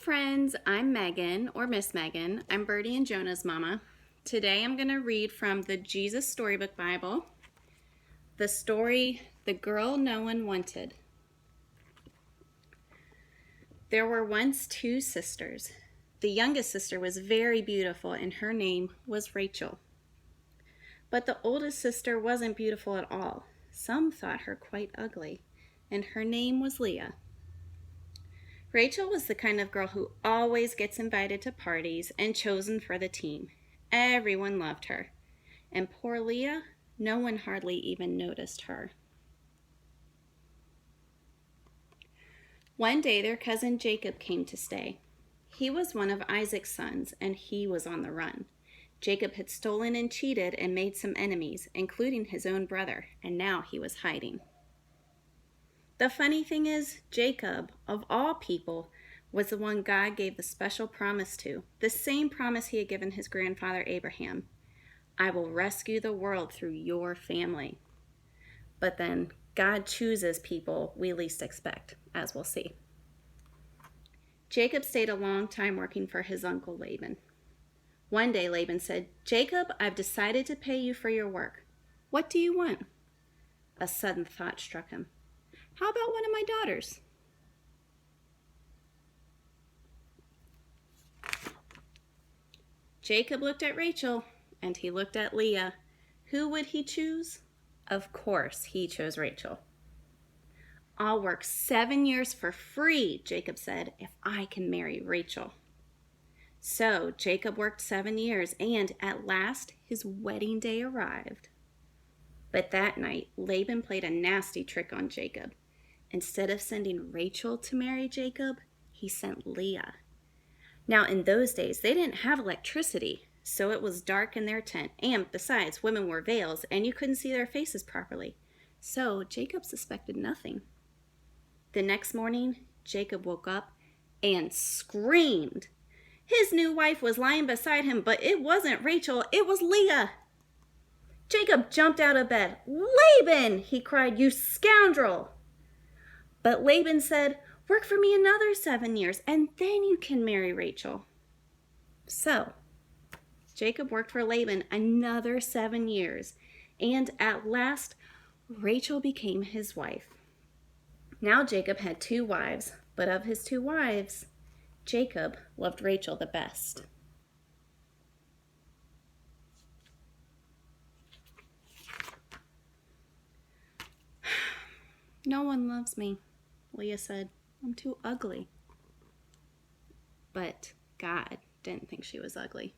friends, I'm Megan, or Miss Megan. I'm Birdie and Jonah's mama. Today I'm going to read from the Jesus Storybook Bible, the story, The Girl No One Wanted. There were once two sisters. The youngest sister was very beautiful and her name was Rachel. But the oldest sister wasn't beautiful at all. Some thought her quite ugly, and her name was Leah. Rachel was the kind of girl who always gets invited to parties and chosen for the team. Everyone loved her. And poor Leah, no one hardly even noticed her. One day their cousin Jacob came to stay. He was one of Isaac's sons, and he was on the run. Jacob had stolen and cheated and made some enemies, including his own brother, and now he was hiding. The funny thing is, Jacob, of all people, was the one God gave the special promise to, the same promise he had given his grandfather Abraham. I will rescue the world through your family. But then God chooses people we least expect, as we'll see. Jacob stayed a long time working for his uncle Laban. One day Laban said, "Jacob, I've decided to pay you for your work. What do you want?" A sudden thought struck him. How about one of my daughters? Jacob looked at Rachel, and he looked at Leah. Who would he choose? Of course, he chose Rachel. I'll work 7 years for free, Jacob said, if I can marry Rachel. So Jacob worked 7 years, and at last his wedding day arrived. But that night, Laban played a nasty trick on Jacob. Instead of sending Rachel to marry Jacob, he sent Leah. Now, in those days, they didn't have electricity, so it was dark in their tent. And besides, women wore veils, and you couldn't see their faces properly. So Jacob suspected nothing. The next morning, Jacob woke up and screamed. His new wife was lying beside him, but it wasn't Rachel, it was Leah. Jacob jumped out of bed. "Laban!" he cried, "you scoundrel!" But Laban said, "Work for me another 7 years, and then you can marry Rachel." So, Jacob worked for Laban another 7 years, and at last, Rachel became his wife. Now Jacob had 2 wives, but of his 2 wives, Jacob loved Rachel the best. "No one loves me," Leah said. "I'm too ugly." But God didn't think she was ugly.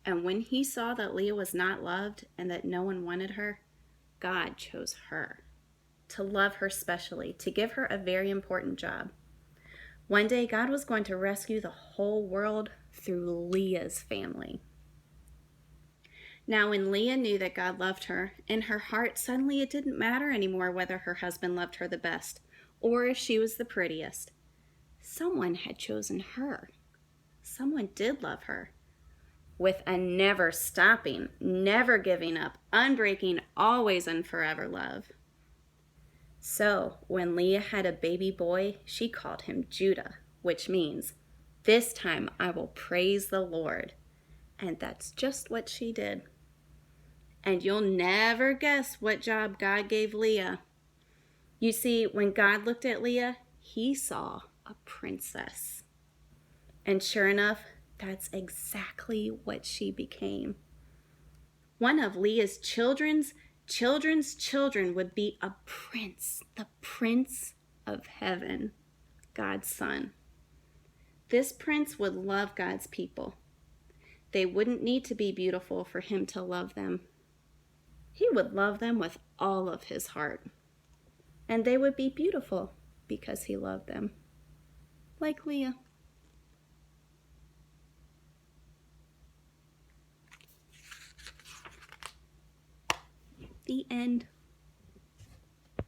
And when he saw that Leah was not loved and that no one wanted her, God chose her, to love her specially, to give her a very important job. One day, God was going to rescue the whole world through Leah's family. Now, when Leah knew that God loved her, in her heart, suddenly it didn't matter anymore whether her husband loved her the best or if she was the prettiest. Someone had chosen her. Someone did love her. With a never stopping, never giving up, unbreaking, always and forever love. So, when Leah had a baby boy, she called him Judah, which means, "This time I will praise the Lord." And that's just what she did. And you'll never guess what job God gave Leah. You see, when God looked at Leah, he saw a princess. And sure enough, that's exactly what she became. One of Leah's children's children would be a prince, the Prince of Heaven, God's son. This prince would love God's people. They wouldn't need to be beautiful for him to love them. He would love them with all of his heart. And they would be beautiful because he loved them. Like Leah. The end.